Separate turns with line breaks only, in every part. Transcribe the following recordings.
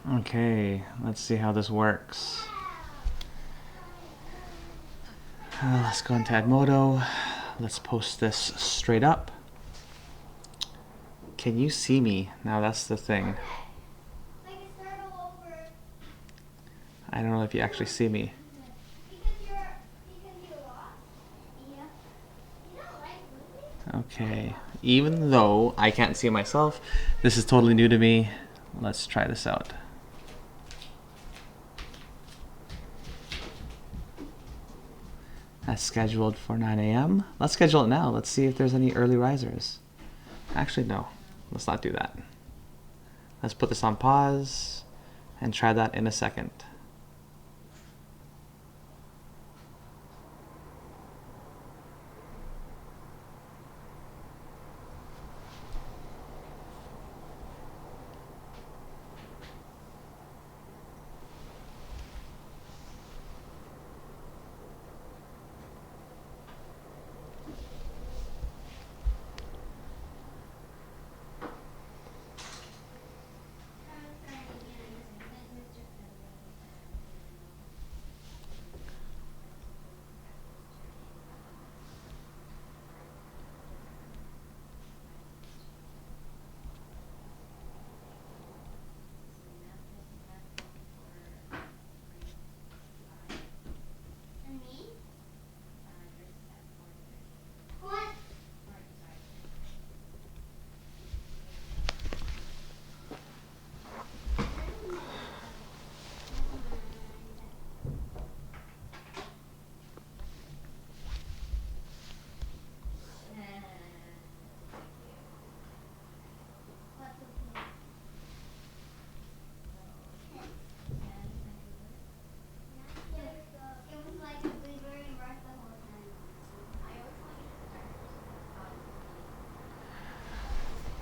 Okay, let's see how this works. Let's go into Edmodo. Let's post this straight up. Can you see me? Now that's the thing. I don't know if you actually see me. Okay, even though I can't see myself, this is totally new to me. Let's try this out. That's scheduled for 9 a.m. Let's schedule it now. Let's see if there's any early risers. Actually, no. Let's not do that. Let's put this on pause and try that in a second.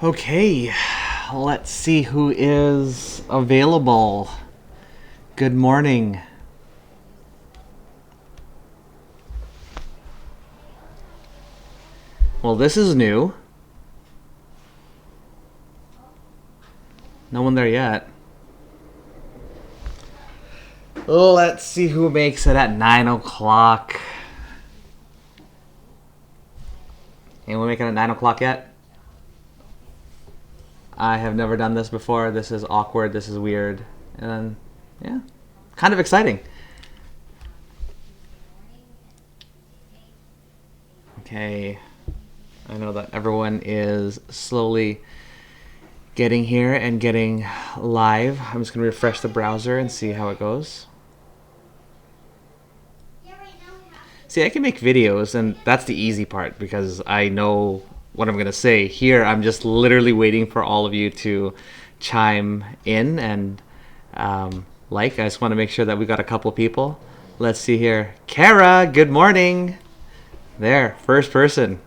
Okay, let's see who is available. Good morning. Well, this is new. No one there yet. Let's see who makes it at 9 o'clock. Anyone make it at 9 o'clock yet? I have never done this before. This is awkward. This is weird. And yeah, kind of exciting. Okay. I know that everyone is slowly getting here and getting live. I'm just going to refresh the browser and see how it goes. See, I can make videos, and that's the easy part because I know what I'm going to say. Here, I'm just literally waiting for all of you to chime in and I just want to make sure that we got a couple people. Let's see here. Kara, good morning. There, first person.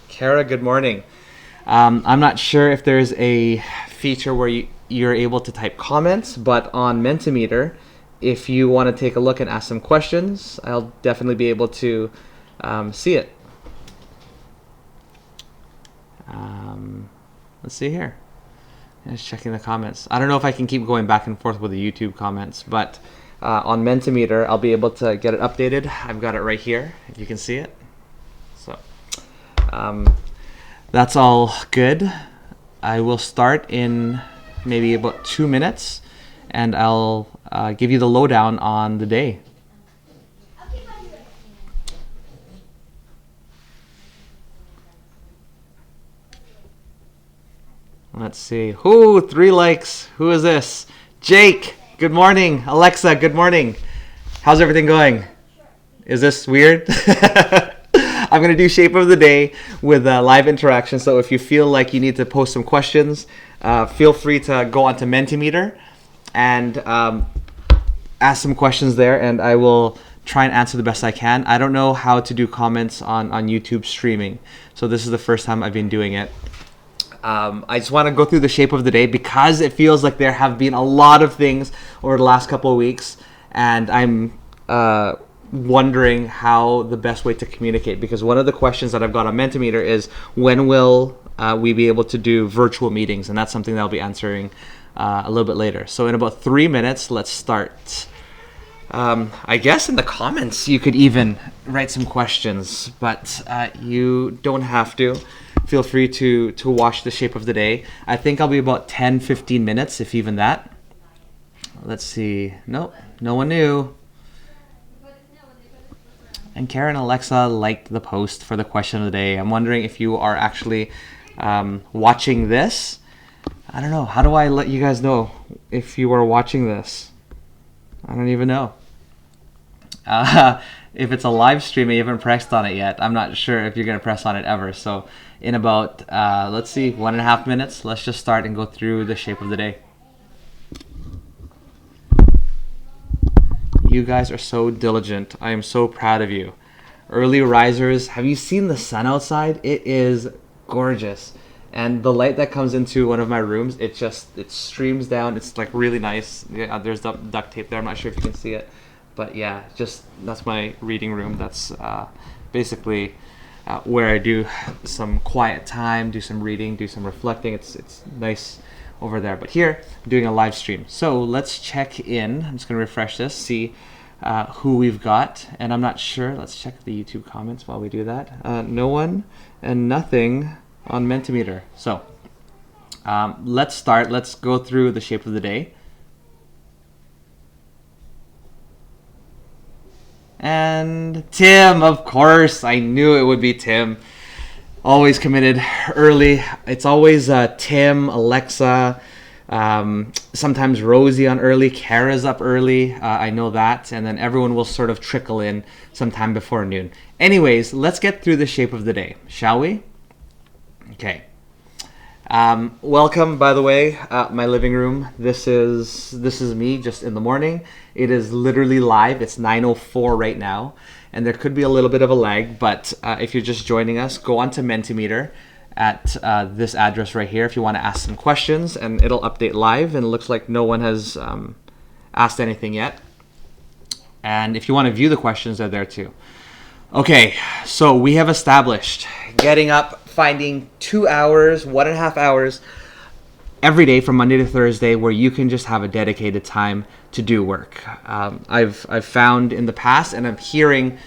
Kara, good morning. I'm not sure if there's a feature where you're able to type comments, but on Mentimeter, if you want to take a look and ask some questions, I'll definitely be able to see it. Let's see here. Just checking the comments. I don't know if I can keep going back and forth with the YouTube comments, but on Mentimeter, I'll be able to get it updated. I've got it right here, if you can see it. So that's all good. I will start in maybe about 2 minutes, and I'll give you the lowdown on the day. Let's see. Ooh, 3 likes. Who is this? Jake, good morning. Alexa, good morning. How's everything going? Is this weird? I'm going to do shape of the day with live interaction. So if you feel like you need to post some questions, feel free to go onto Mentimeter and ask some questions there, and I will try and answer the best I can. I don't know how to do comments on YouTube streaming, so this is the first time I've been doing it. I just want to go through the shape of the day because it feels like there have been a lot of things over the last couple of weeks, and I'm wondering how the best way to communicate, because one of the questions that I've got on Mentimeter is when will we be able to do virtual meetings, and that's something that I'll be answering a little bit later. So in about 3 minutes, let's start. I guess in the comments you could even write some questions, but you don't have to. Feel free to watch the shape of the day. I think I'll be about 10-15 minutes, if even that. Let's see. Nope, no one knew. And Karen Alexa liked the post for the question of the day. I'm wondering if you are actually watching this. I don't know. How do I let you guys know if you are watching this? I don't even know. If it's a live stream, you haven't pressed on it yet. I'm not sure if you're going to press on it ever. So in about, let's see, 1.5 minutes, let's just start and go through the shape of the day. You guys are so diligent. I am so proud of you. Early risers, have you seen the sun outside? It is gorgeous. And the light that comes into one of my rooms, it streams down. It's like really nice. Yeah, there's duct tape there. I'm not sure if you can see it. But yeah, that's my reading room. That's basically where I do some quiet time, do some reading, do some reflecting. It's nice over there. But here, I'm doing a live stream. So let's check in. I'm just going to refresh this, see who we've got. And I'm not sure. Let's check the YouTube comments while we do that. No one and nothing on Mentimeter. So let's start. Let's go through the shape of the day. And Tim, of course. I knew it would be Tim. Always committed early. It's always Tim, Alexa, sometimes Rosie on early. Kara's up early. I know that. And then everyone will sort of trickle in sometime before noon. Anyways, let's get through the shape of the day, shall we? Okay. Welcome, by the way, my living room. This is me just in the morning. It is literally live. It's 9:04 right now, and there could be a little bit of a lag, but if you're just joining us, go on to Mentimeter at this address right here if you want to ask some questions, and it'll update live, and it looks like no one has asked anything yet. And if you want to view the questions, they're there too. Okay, so we have established getting up, finding 2 hours, 1.5 hours every day from Monday to Thursday where you can just have a dedicated time to do work. I've found in the past, and I'm hearing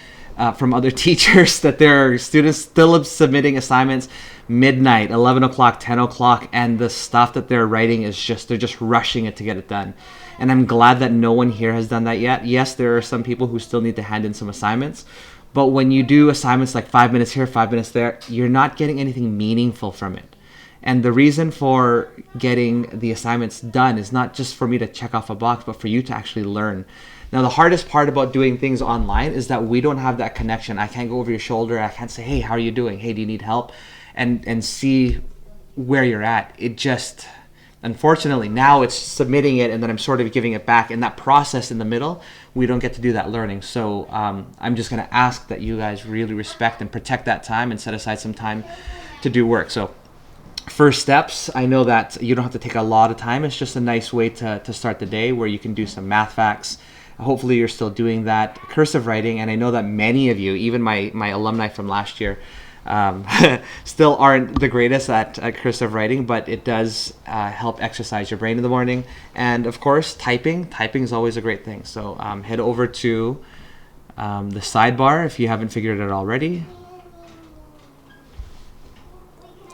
from other teachers that there are students still submitting assignments midnight, 11 o'clock, 10 o'clock, and the stuff that they're writing is they're just rushing it to get it done. And I'm glad that no one here has done that yet. Yes, there are some people who still need to hand in some assignments, but when you do assignments like 5 minutes here, 5 minutes there, you're not getting anything meaningful from it. And the reason for getting the assignments done is not just for me to check off a box, but for you to actually learn. Now, the hardest part about doing things online is that we don't have that connection. I can't go over your shoulder. I can't say, hey, how are you doing? Hey, do you need help? And see where you're at. It just, unfortunately, now it's submitting it and then I'm sort of giving it back. And that process in the middle, we don't get to do that learning. So I'm just going to ask that you guys really respect and protect that time and set aside some time to do work. So first steps, I know that you don't have to take a lot of time. It's just a nice way to start the day where you can do some math facts. Hopefully you're still doing that. Cursive writing, and I know that many of you, even my alumni from last year, still aren't the greatest at cursive writing, but it does help exercise your brain in the morning. And of course, typing is always a great thing. So head over to the sidebar if you haven't figured it out already.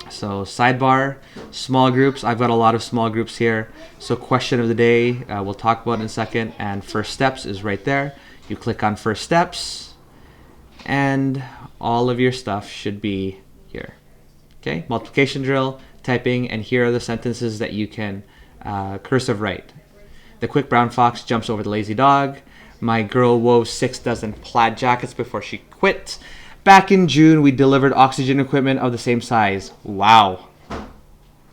So sidebar, small groups. I've got a lot of small groups here. So question of the day, we'll talk about in a second. And first steps is right there. You click on first steps and all of your stuff should be here. Okay, multiplication drill, typing, and here are the sentences that you can cursive write. The quick brown fox jumps over the lazy dog. My girl wove 6 dozen plaid jackets before she quit. Back in June, we delivered oxygen equipment of the same size. Wow.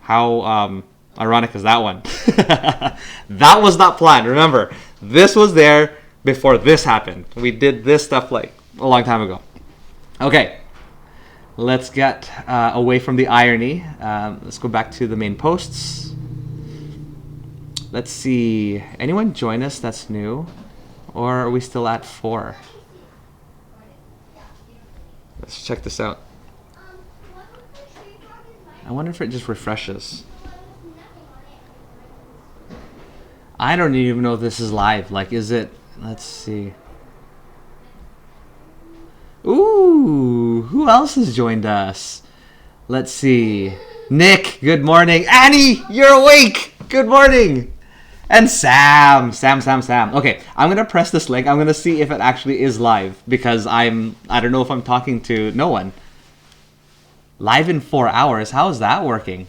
How ironic is that one? That was not planned. Remember, this was there before this happened. We did this stuff like a long time ago. Okay, let's get away from the irony. Let's go back to the main posts. Let's see. Anyone join us that's new? Or are we still at 4? Let's check this out. I wonder if it just refreshes. I don't even know if this is live. Like, is it? Let's see. Ooh, who else has joined us? Let's see. Nick, good morning. Annie, you're awake. Good morning. And Sam. Okay, I'm gonna press this link. I'm gonna see if it actually is live because I don't know if I'm talking to no one. Live in 4 hours. How is that working?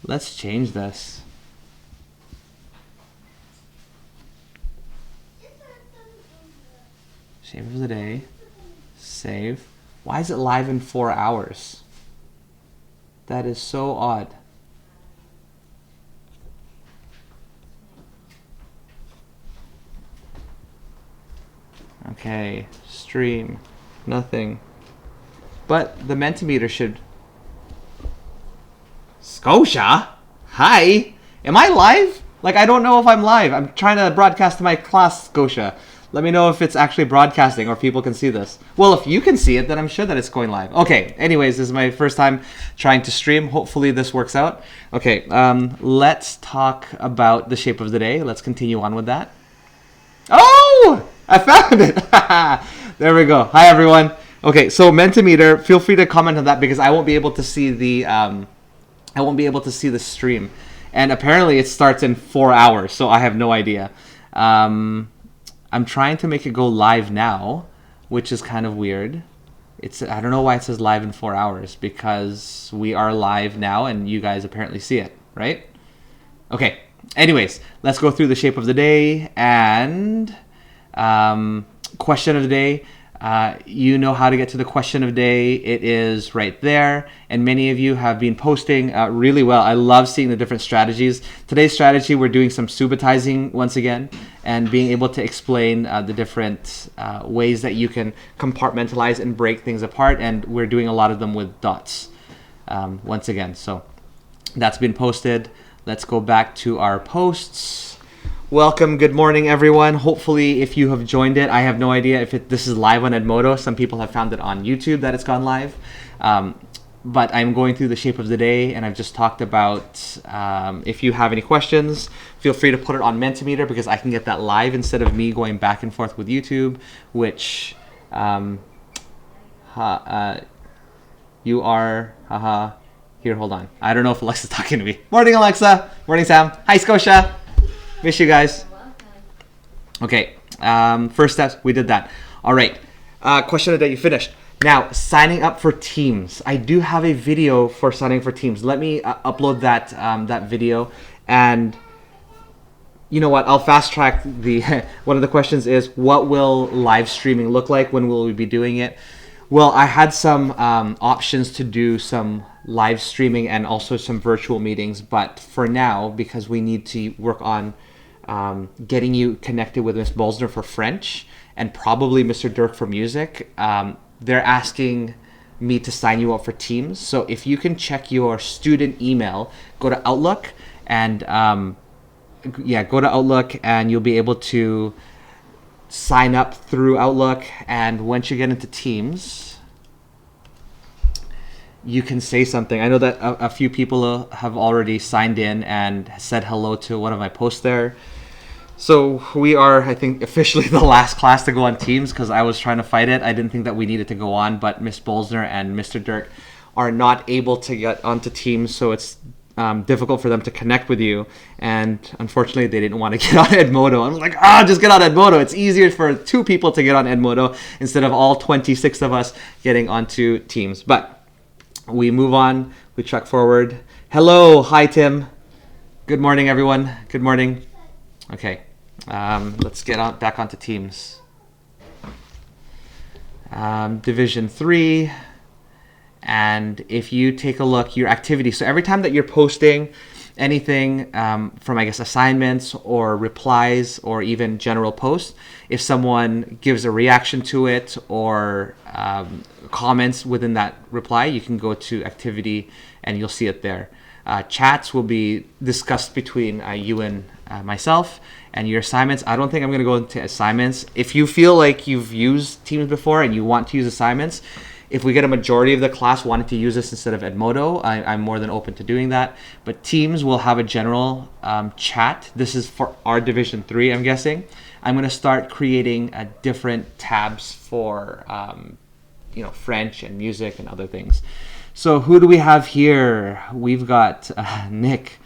Let's change this. Shape of the day. Save. Why is it live in 4 hours? That is so odd. Okay, stream, nothing. But the Mentimeter should... Scotia? Hi? Am I live? Like, I don't know if I'm live. I'm trying to broadcast to my class, Scotia. Let me know if it's actually broadcasting or people can see this. Well, if you can see it, then I'm sure that it's going live. Okay, anyways, this is my first time trying to stream. Hopefully this works out. Okay, let's talk about the shape of the day. Let's continue on with that. Oh! I found it! There we go. Hi, everyone. Okay, so Mentimeter, feel free to comment on that because I won't be able to see the stream. And apparently it starts in 4 hours, so I have no idea. I'm trying to make it go live now, which is kind of weird. I don't know why it says live in 4 hours because we are live now and you guys apparently see it, right? Okay. Anyways, let's go through the shape of the day and question of the day. You know how to get to the question of the day. It is right there. And many of you have been posting really well. I love seeing the different strategies. Today's strategy, we're doing some subitizing once again and being able to explain the different ways that you can compartmentalize and break things apart. And we're doing a lot of them with dots once again. So that's been posted. Let's go back to our posts. Welcome, good morning, everyone. Hopefully, if you have joined it, I have no idea if this is live on Edmodo. Some people have found it on YouTube that it's gone live. But I'm going through the shape of the day, and I've just talked about if you have any questions, feel free to put it on Mentimeter because I can get that live instead of me going back and forth with YouTube, which you are, haha. Here, hold on. I don't know if Alexa's talking to me. Morning, Alexa. Morning, Sam. Hi, Scotia. Miss you guys. Okay. First steps. We did that. All right. Question of the day. You finished. Now, signing up for Teams. I do have a video for signing for Teams. Let me upload that that video. And you know what? I'll fast track the... One of the questions is, what will live streaming look like? When will we be doing it? Well, I had some options to do some live streaming and also some virtual meetings. But for now, because we need to work on getting you connected with Ms. Bolzner for French and probably Mr. Dirk for music, they're asking me to sign you up for Teams. So if you can check your student email, go to Outlook and go to Outlook and you'll be able to sign up through Outlook. And once you get into Teams, you can say something. I know that a few people have already signed in and said hello to one of my posts there. So we are, I think, officially the last class to go on Teams because I was trying to fight it. I didn't think that we needed to go on, but Miss Bolzner and Mr. Dirk are not able to get onto Teams, so it's difficult for them to connect with you. And unfortunately, they didn't want to get on Edmodo. I'm like, just get on Edmodo. It's easier for 2 people to get on Edmodo instead of all 26 of us getting onto Teams. But we move on. We truck forward. Hello. Hi, Tim. Good morning, everyone. Good morning. Okay. Let's get back onto Teams. Division 3. And if you take a look, your activity. So every time that you're posting anything from, I guess, assignments or replies or even general posts, if someone gives a reaction to it or comments within that reply, you can go to activity and you'll see it there. Chats will be discussed between you and myself. And your assignments, I don't think I'm going to go into assignments. If you feel like you've used Teams before and you want to use assignments, If we get a majority of the class wanting to use this instead of Edmodo, I'm more than open to doing that. But Teams will have a general chat. This is for our Division 3, I'm guessing. I'm going to start creating different tabs for French and music and other things. So who do we have here? We've got Nick.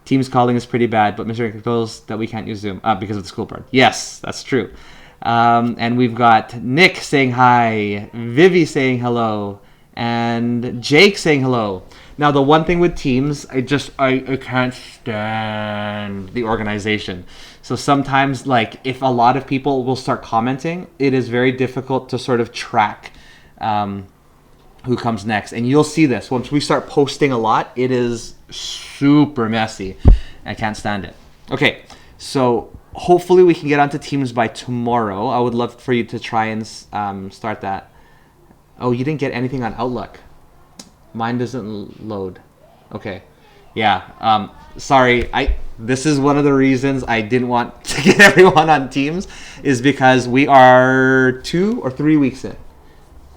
Teams calling is pretty bad, but Mr. Nick feels that we can't use Zoom because of the school part. Yes, that's true. And we've got Nick saying hi, Vivi saying hello, and Jake saying hello. Now, the one thing with Teams, I can't stand the organization. So sometimes, like, if a lot of people will start commenting, it is very difficult to sort of track who comes next. And you'll see this. Once we start posting a lot, it is super messy. I can't stand it. Okay, so hopefully we can get onto Teams by tomorrow. I would love for you to try and start that. Oh, you didn't get anything on Outlook. Mine doesn't load. Okay. Yeah. Sorry. This is one of the reasons I didn't want to get everyone on Teams, is because we are 2 or 3 weeks in.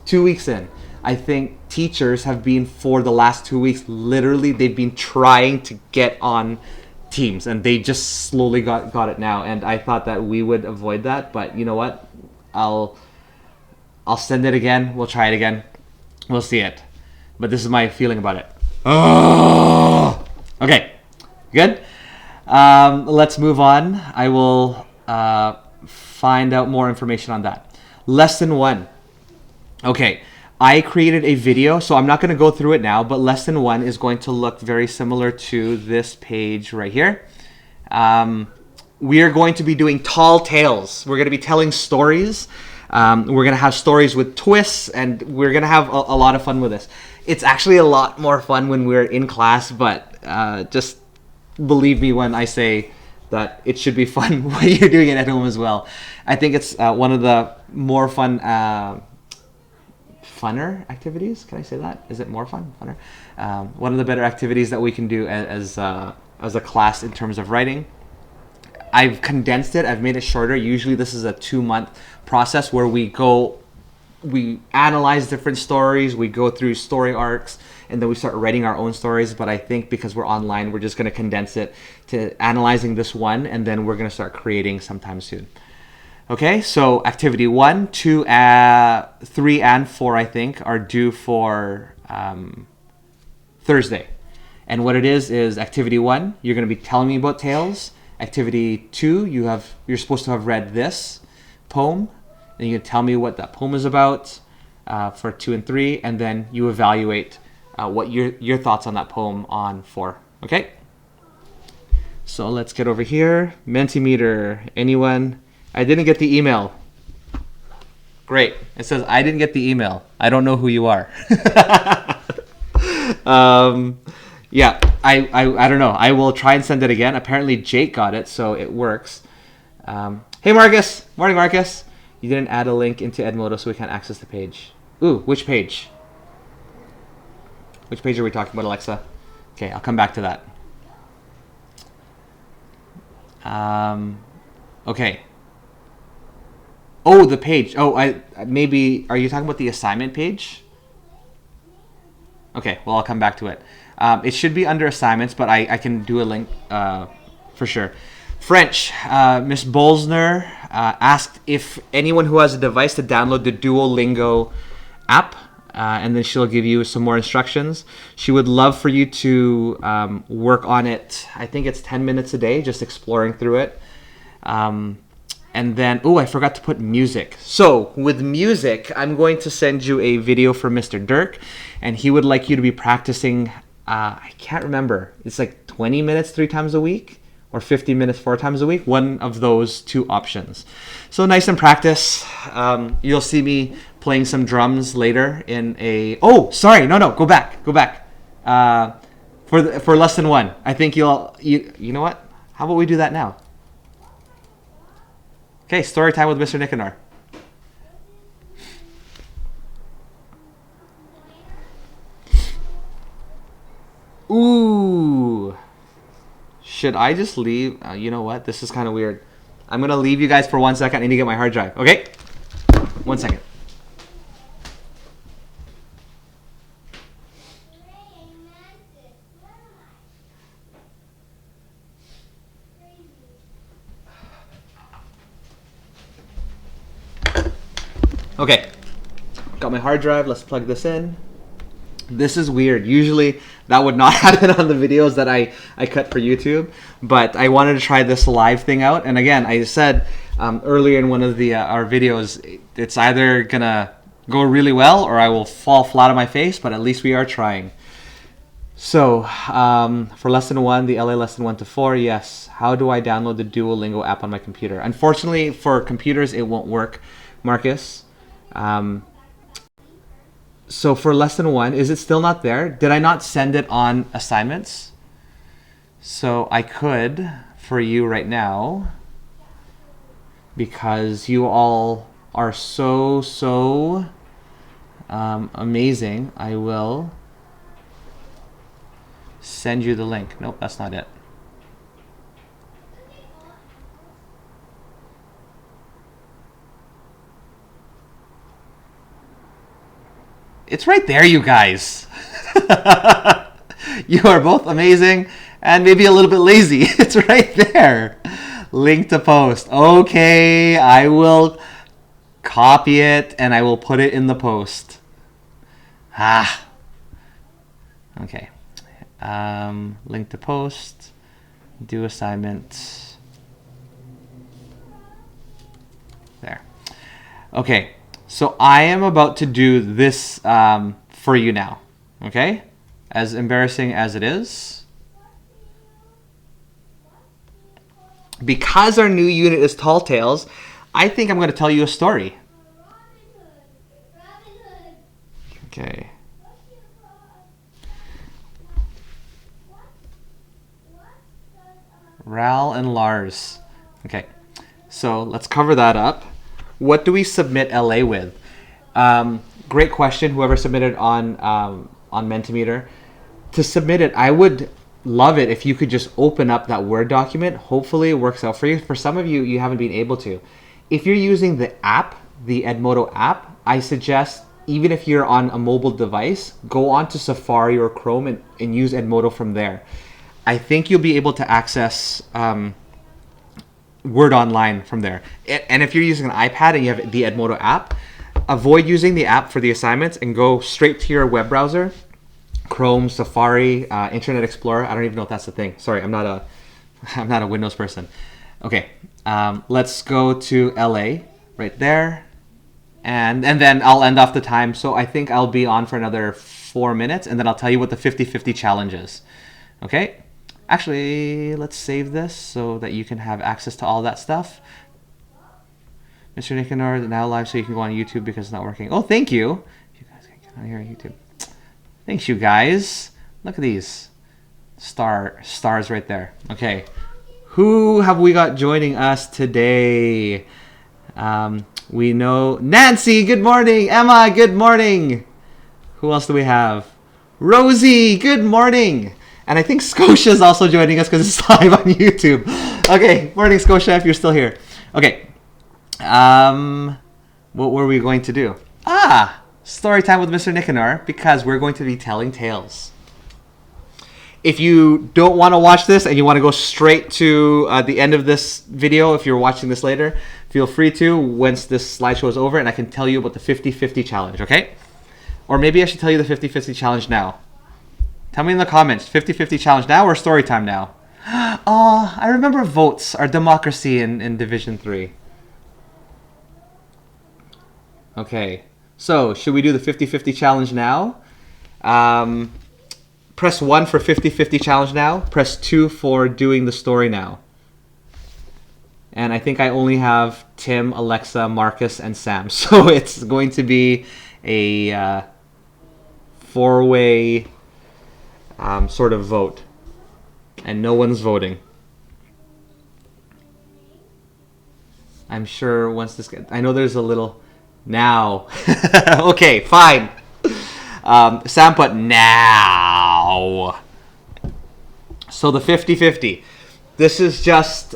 2 weeks in. I think teachers have been, for the last 2 weeks, literally they've been trying to get on Teams, and they just slowly got it now. And I thought that we would avoid that, but you know what? I'll send it again. We'll try it again. We'll see it. But this is my feeling about it. Oh! Okay, good. Let's move on. I will find out more information on that. Lesson 1. Okay, I created a video, so I'm not going to go through it now, but lesson 1 is going to look very similar to this page right here. We are going to be doing tall tales. We're going to be telling stories. We're going to have stories with twists, and we're going to have a lot of fun with this. It's actually a lot more fun when we're in class, but just believe me when I say that it should be fun when you're doing it at home as well. I think it's one of the more fun, funner activities. Can I say that? Is it more fun? Funner? One of the better activities that we can do as a class in terms of writing. I've condensed it. I've made it shorter. Usually this is a 2-month process where we analyze different stories, we go through story arcs, and then we start writing our own stories. But I think because we're online, we're just going to condense it to analyzing this one, and then we're going to start creating sometime soon. Okay, so activity 1, 2, 3, and 4, I think, are due for Thursday. And what it is activity 1, you're going to be telling me about tales. Activity 2, you're supposed to have read this poem, and you can tell me what that poem is about for 2 and 3, and then you evaluate what your thoughts on that poem on 4. Okay? So let's get over here. Mentimeter. Anyone? I didn't get the email. Great. It says I didn't get the email. I don't know who you are. Yeah, I don't know. I will try and send it again. Apparently Jake got it, so it works. Hey Marcus. Morning, Marcus. You didn't add a link into Edmodo, so we can't access the page. Ooh, which page? Which page are we talking about, Alexa? Okay, I'll come back to that. Okay. Oh, the page. Oh, maybe, are you talking about the assignment page? Okay, well, I'll come back to it. It should be under assignments, but I can do a link for sure. French, Miss Bolsner asked if anyone who has a device to download the Duolingo app, and then she'll give you some more instructions. She would love for you to work on it. I think it's 10 minutes a day, just exploring through it. And then, I forgot to put music. So with music, I'm going to send you a video from Mr. Dirk, and he would like you to be practicing, I can't remember. It's like 20 minutes 3 times a week or 50 minutes 4 times a week. One of those 2 options. So nice and practice. You'll see me playing some drums later in a... Oh, sorry. No, go back. For lesson 1. I think you know what? How about we do that now? Okay, story time with Mr. Nicanor. Ooh. Should I just leave? You know what? This is kind of weird. I'm going to leave you guys for 1 second. I need to get my hard drive. Okay? 1 second. Okay, got my hard drive. Let's plug this in. This is weird. Usually that would not happen on the videos that I cut for YouTube, but I wanted to try this live thing out. And again, I said earlier in one of the our videos, it's either gonna go really well or I will fall flat on my face, but at least we are trying. So for lesson 1, the LA lesson 1 to 4, yes. How do I download the Duolingo app on my computer? Unfortunately, for computers, it won't work, Marcus. So for lesson 1, is it still not there? Did I not send it on assignments? So I could for you right now, because you all are so amazing. I will send you the link. Nope, that's not it. It's right there, you guys. You are both amazing and maybe a little bit lazy. It's right there. Link to post. Okay, I will copy it and I will put it in the post. Okay. Link to post. Do assignment. There. Okay. So I am about to do this for you now, okay? As embarrassing as it is. Because our new unit is Tall Tales, I think I'm going to tell you a story. Okay. Ral and Lars. Okay, so let's cover that up. What do we submit LA with? Great question, whoever submitted on Mentimeter. To submit it, I would love it if you could just open up that Word document. Hopefully it works out for you. For some of you, you haven't been able to. If you're using the app, the Edmodo app, I suggest, even if you're on a mobile device, go on to Safari or Chrome and use Edmodo from there. I think you'll be able to access Word Online from there. And if you're using an iPad and you have the Edmodo app, avoid using the app for the assignments and go straight to your web browser, Chrome, Safari, Internet Explorer. I don't even know if that's the thing. Sorry, I'm not a Windows person. Okay, let's go to LA right there, and then I'll end off the time. So I think I'll be on for another 4 minutes, and then I'll tell you what the 50-50 challenge is. Okay. Actually, let's save this so that you can have access to all that stuff. Mr. Nicanor, now live so you can go on YouTube because it's not working. Oh, thank you. You guys can get on here on YouTube. Thanks, you guys. Look at these stars right there. Okay, who have we got joining us today? We know Nancy. Good morning. Emma. Good morning. Who else do we have? Rosie. Good morning. And I think Scotia is also joining us because it's live on YouTube. Okay, morning Scotia, if you're still here. Okay, what were we going to do? Story time with Mr. Nicanor, because we're going to be telling tales. If you don't want to watch this and you want to go straight to the end of this video, if you're watching this later, feel free to once this slideshow is over and I can tell you about the 50-50 challenge, okay? Or maybe I should tell you the 50-50 challenge now. Tell me in the comments, 50-50 challenge now or story time now? Oh, I remember votes, our democracy in Division 3. Okay, so should we do the 50-50 challenge now? Press 1 for 50-50 challenge now. Press 2 for doing the story now. And I think I only have Tim, Alexa, Marcus, and Sam. So it's going to be a 4-way sort of vote, and no one's voting. I'm sure once this gets, I know there's a little now. Okay, fine. Sam put now. So the 50-50. This is just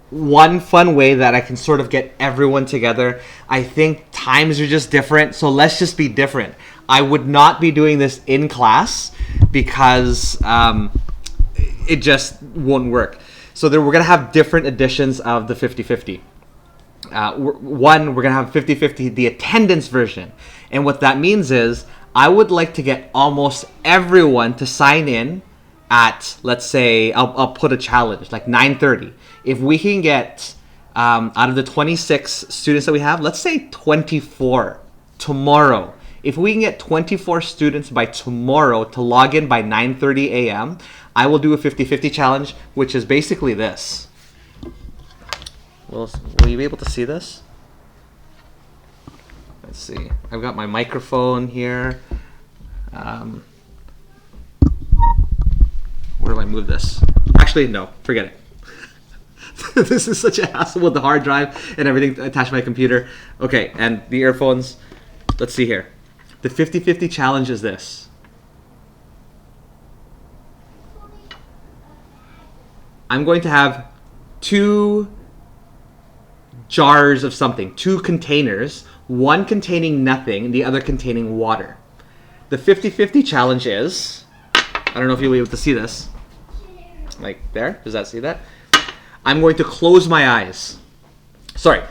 one fun way that I can sort of get everyone together. I think times are just different, so let's just be different. I would not be doing this in class because it just won't work. So we're going to have different editions of the 50-50. We're going to have 50-50, the attendance version. And what that means is I would like to get almost everyone to sign in at, let's say, I'll put a challenge, like 9:30. If we can get, out of the 26 students that we have, let's say 24 tomorrow. If we can get 24 students by tomorrow to log in by 9:30 a.m., I will do a 50-50 challenge, which is basically this. Will you be able to see this? Let's see. I've got my microphone here. Where do I move this? Actually, no. Forget it. This is such a hassle with the hard drive and everything attached to my computer. Okay, and the earphones. Let's see here. The 50-50 challenge is this. I'm going to have 2 jars of something, 2 containers, one containing nothing, the other containing water. The 50-50 challenge is, I don't know if you'll be able to see this, like there, does that see that? I'm going to close my eyes. Sorry,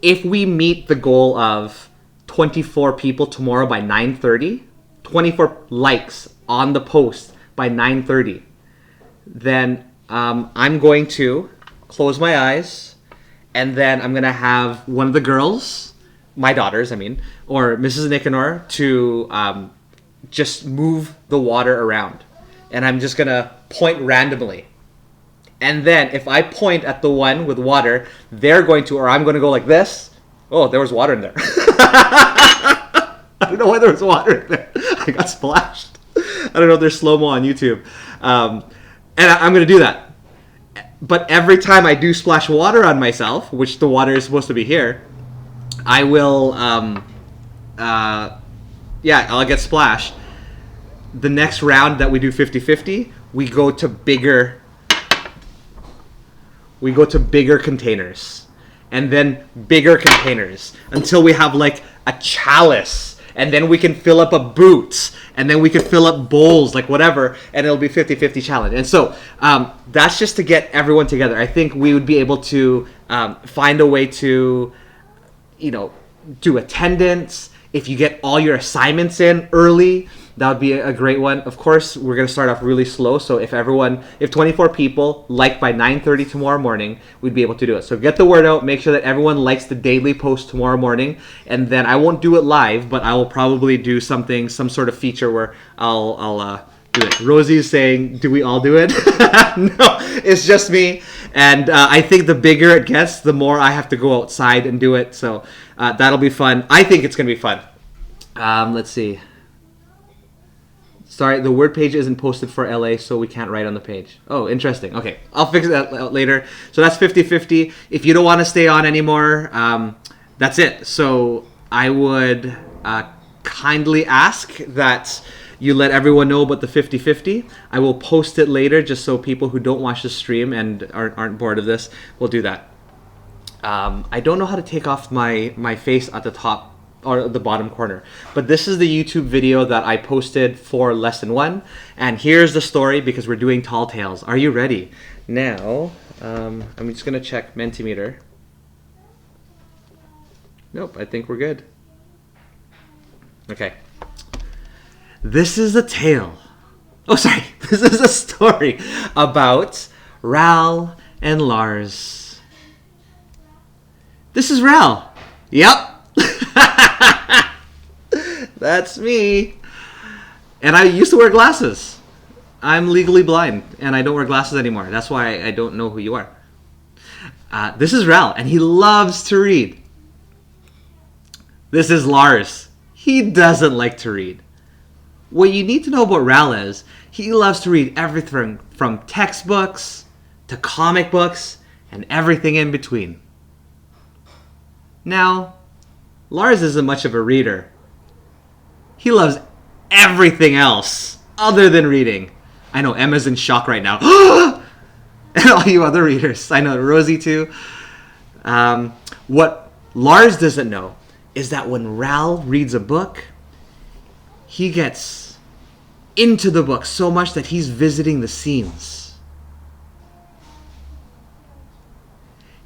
if we meet the goal of 24 people tomorrow by 9:30, 24 likes on the post by 9:30, then I'm going to close my eyes, and then I'm going to have one of the girls, my daughters, I mean, or Mrs. Nicanor, to just move the water around. And I'm just going to point randomly. And then if I point at the one with water, they're going to, or I'm going to go like this. Oh, there was water in there. I don't know why there was water in there. I got splashed. I don't know if there's slow-mo on YouTube. And I'm going to do that. But every time I do splash water on myself, which the water is supposed to be here, I will, I'll get splashed. The next round that we do 50-50, we go to bigger containers, and then bigger containers until we have like a chalice, and then we can fill up a boot, and then we can fill up bowls, like whatever, and it'll be 50-50 challenge. And so that's just to get everyone together. I think we would be able to find a way to, do attendance. If you get all your assignments in early, that would be a great one. Of course, we're going to start off really slow. So if 24 people like by 9:30 tomorrow morning, we'd be able to do it. So get the word out. Make sure that everyone likes the daily post tomorrow morning. And then I won't do it live, but I will probably do some sort of feature where I'll do it. Rosie's saying, do we all do it? No, it's just me. And I think the bigger it gets, the more I have to go outside and do it. So that'll be fun. I think it's going to be fun. Let's see. Sorry, the word page isn't posted for LA, so we can't write on the page. Oh, interesting. Okay, I'll fix that out later. So that's 50-50. If you don't want to stay on anymore, that's it. So I would kindly ask that you let everyone know about the 50-50. I will post it later just so people who don't watch the stream and aren't bored of this will do that. I don't know how to take off my face at the top or the bottom corner, but this is the YouTube video that I posted for lesson 1, and here's the story because we're doing Tall Tales. Are you ready? Now, I'm just gonna check Mentimeter. Nope, I think we're good. Okay. This is a tale. Oh, sorry. This is a story about Ral and Lars. This is Ral. Yep. That's me. And I used to wear glasses. I'm legally blind, and I don't wear glasses anymore. That's why I don't know who you are. This is Ral, and he loves to read. This is Lars. He doesn't like to read. What you need to know about Ral is he loves to read everything from textbooks to comic books and everything in between. Now, Lars isn't much of a reader. He loves everything else other than reading. I know Emma's in shock right now. And all you other readers. I know Rosie too. What Lars doesn't know is that when Ral reads a book, he gets into the book so much that he's visiting the scenes.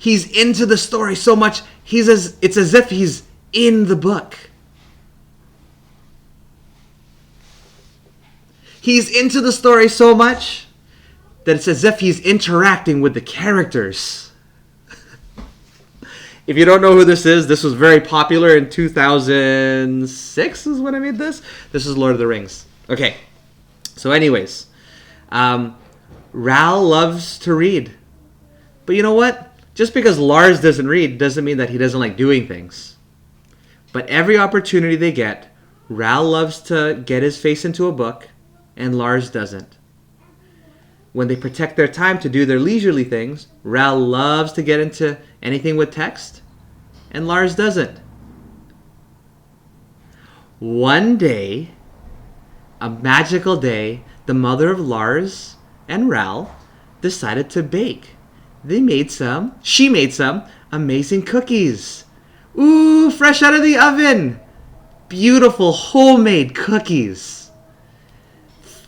He's into the story so much. It's as if he's in the book. He's into the story so much that it's as if he's interacting with the characters. If you don't know who this was very popular in 2006 is when I made this. This is Lord of the Rings. Okay. So anyways, Ral loves to read. But you know what? Just because Lars doesn't read doesn't mean that he doesn't like doing things. But every opportunity they get, Ral loves to get his face into a book, and Lars doesn't. When they protect their time to do their leisurely things, Ral loves to get into anything with text, and Lars doesn't. One day, a magical day, the mother of Lars and Ral decided to bake. She made some amazing cookies. Ooh, fresh out of the oven. Beautiful homemade cookies.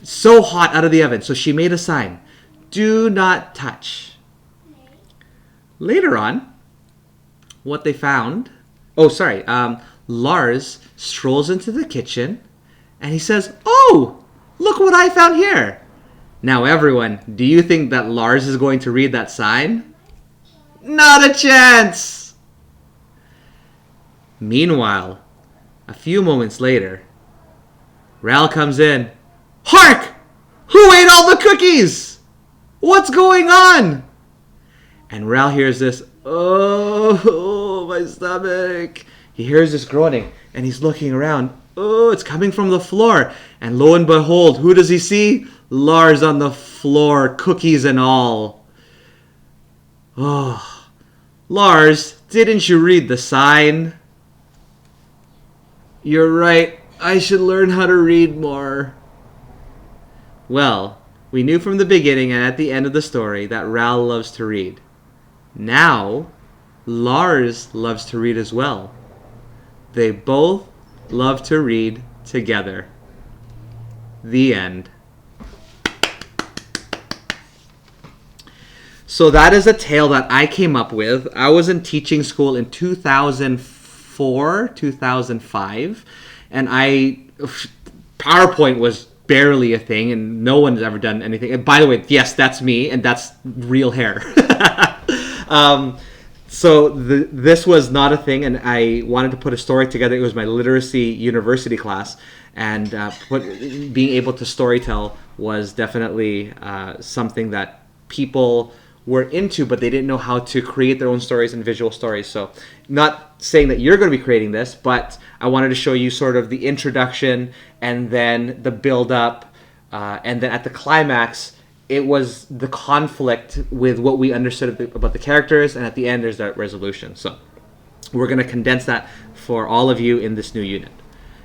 So hot out of the oven. So she made a sign. Do not touch. Later on, what they found... Lars strolls into the kitchen and he says, "Oh, look what I found here." Now everyone, do you think that Lars is going to read that sign? Not a chance! Meanwhile, a few moments later, Ral comes in. Hark! Who ate all the cookies? What's going on? And Ral hears this, oh, my stomach. He hears this groaning, and he's looking around. Oh, it's coming from the floor. And lo and behold, who does he see? Lars on the floor, cookies and all. Oh, Lars, didn't you read the sign? You're right. I should learn how to read more. Well, we knew from the beginning and at the end of the story that Ral loves to read. Now, Lars loves to read as well. They both love to read together. The end. So that is a tale that I came up with. I was in teaching school in 2004, 2005, and PowerPoint was barely a thing, and no one has ever done anything. And by the way, yes, that's me, and that's real hair. This was not a thing, and I wanted to put a story together. It was my literacy university class, and being able to storytell was definitely something that people were into, but they didn't know how to create their own stories and visual stories. So not saying that you're going to be creating this, but I wanted to show you sort of the introduction and then the build up, and then at the climax, it was the conflict with what we understood about the characters, and at the end there's that resolution. So we're going to condense that for all of you in this new unit.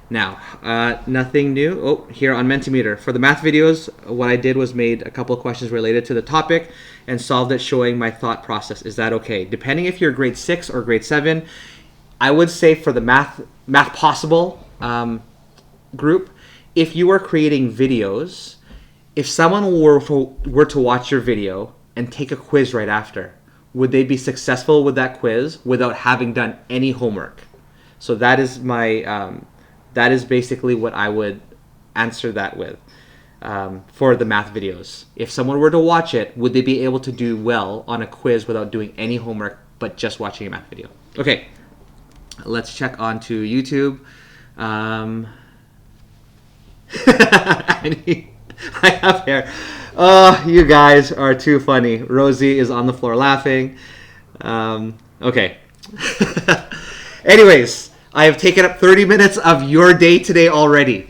Now, nothing new. Oh, here on Mentimeter. For the math videos, what I did was made a couple of questions related to the topic and solved it showing my thought process. Is that okay? Depending if you're grade 6 or grade 7, I would say for the Math Possible group, if you are creating videos, if someone were to watch your video and take a quiz right after, would they be successful with that quiz without having done any homework? So that is my... that is basically what I would answer that with for the math videos. If someone were to watch it, would they be able to do well on a quiz without doing any homework but just watching a math video? Okay, let's check on to YouTube. I have hair. Oh, you guys are too funny. Rosie is on the floor laughing. Okay. Anyways, I have taken up 30 minutes of your day today already.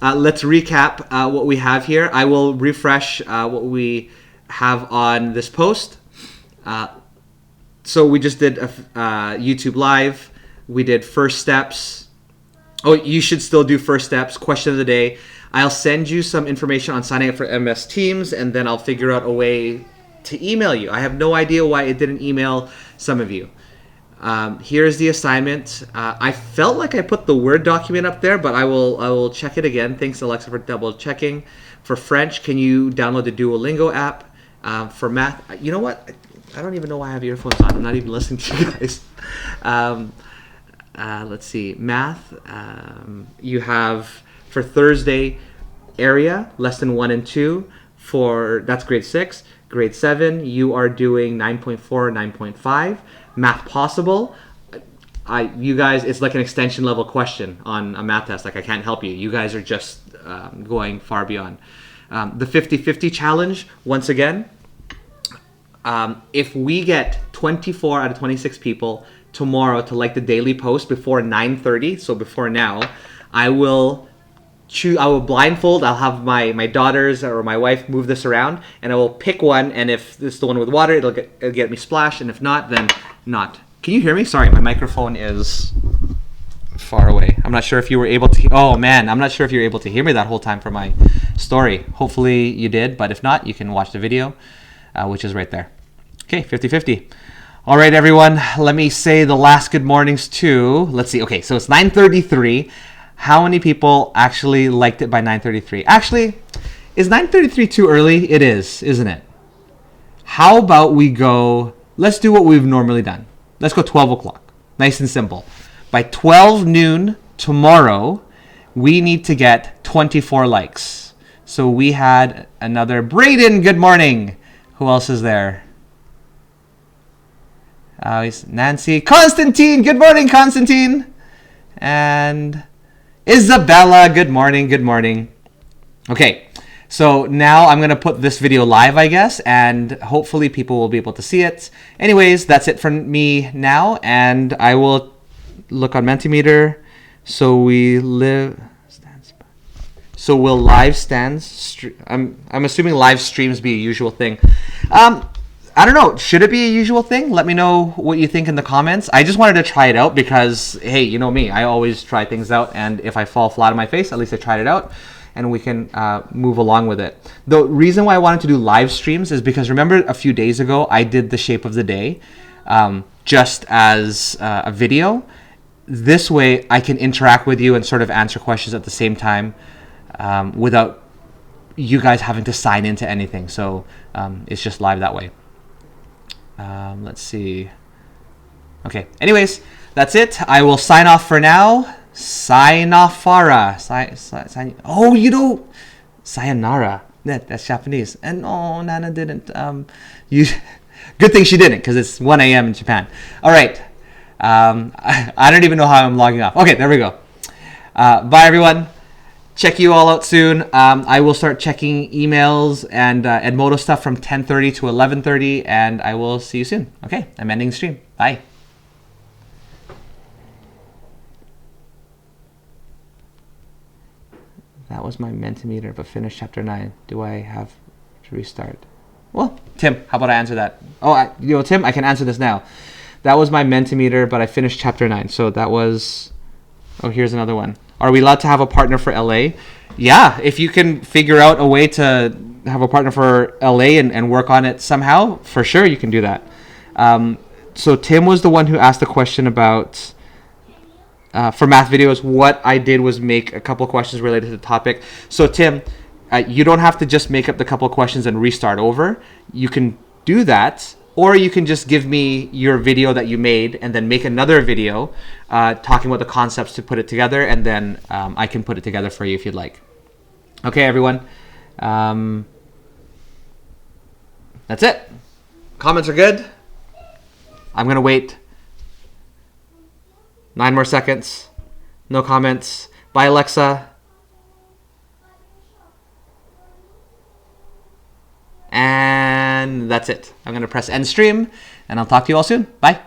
Let's recap what we have here. I will refresh what we have on this post. So we just did a YouTube Live. We did first steps. Oh, you should still do first steps. Question of the day. I'll send you some information on signing up for MS Teams, and then I'll figure out a way to email you. I have no idea why it didn't email some of you. Here's the assignment. I felt like I put the Word document up there, but I will check it again. Thanks, Alexa, for double checking. For French, can you download the Duolingo app? For math, you know what? I don't even know why I have earphones on. I'm not even listening to you guys. Let's see. Math. You have for Thursday area less than 1 and 2 for that's grade 6. Grade 7 you are doing 9.4 9.5. Math possible. You guys, it's like an extension level question on a math test. Like I can't help you. You guys are just going far beyond. The 50-50 challenge, once again, if we get 24 out of 26 people tomorrow to like the daily post before 9:30, so before now, I will blindfold. I'll have my daughters or my wife move this around, and I will pick one. And if it's the one with water, it'll get me splashed. And if not, then not. Can you hear me? Sorry, my microphone is far away. I'm not sure if you were able to. Oh man, I'm not sure if you were able to hear me that whole time for my story. Hopefully you did, but if not, you can watch the video, which is right there. Okay, 50-50. All right, everyone. Let me say the last good mornings too. Let's see. Okay, so it's 9:33. How many people actually liked it by 9:33? Actually, is 9:33 too early? It is, isn't it? How about we go? Let's do what we've normally done. Let's go 12 o'clock. Nice and simple. By 12 noon tomorrow, we need to get 24 likes. So we had another Braden, good morning. Who else is there? Nancy. Constantine, good morning, Constantine. And Isabella, good morning, good morning. Okay, so now I'm going to put this video live, I guess, and hopefully people will be able to see it. Anyways, that's it from me now, and I will look on Mentimeter. So we'll live stands. I'm assuming live streams be a usual thing. I don't know. Should it be a usual thing? Let me know what you think in the comments. I just wanted to try it out because, hey, you know me. I always try things out, and if I fall flat on my face, at least I tried it out, and we can move along with it. The reason why I wanted to do live streams is because remember a few days ago I did the shape of the day just as a video. This way I can interact with you and sort of answer questions at the same time without you guys having to sign into anything. So it's just live that way. Let's see. Okay. Anyways, that's it. I will sign off for now. Sign off, Farah. Oh, you know, sayonara. That's Japanese. And oh, Nana didn't. Good thing she didn't, because it's 1 a.m. in Japan. All right. I don't even know how I'm logging off. Okay, there we go. Bye, everyone. Check you all out soon. I will start checking emails and Edmodo stuff from 10:30 to 11:30, and I will see you soon. Okay, I'm ending the stream. Bye. That was my Mentimeter, but finish chapter 9. Do I have to restart? Well, Tim, how about I answer that? Oh, Tim, I can answer this now. That was my Mentimeter, but I finished chapter 9. So that was... Oh, here's another one. Are we allowed to have a partner for LA? Yeah, if you can figure out a way to have a partner for LA and work on it somehow, for sure you can do that. So Tim was the one who asked the question about... for math videos, what I did was make a couple questions related to the topic. So Tim, you don't have to just make up the couple questions and restart over. You can do that, or you can just give me your video that you made and then make another video talking about the concepts to put it together, and then I can put it together for you if you'd like. Okay, everyone. That's it. Comments are good. I'm going to wait 9 more seconds. No comments. Bye, Alexa. And that's it. I'm going to press end stream, and I'll talk to you all soon. Bye.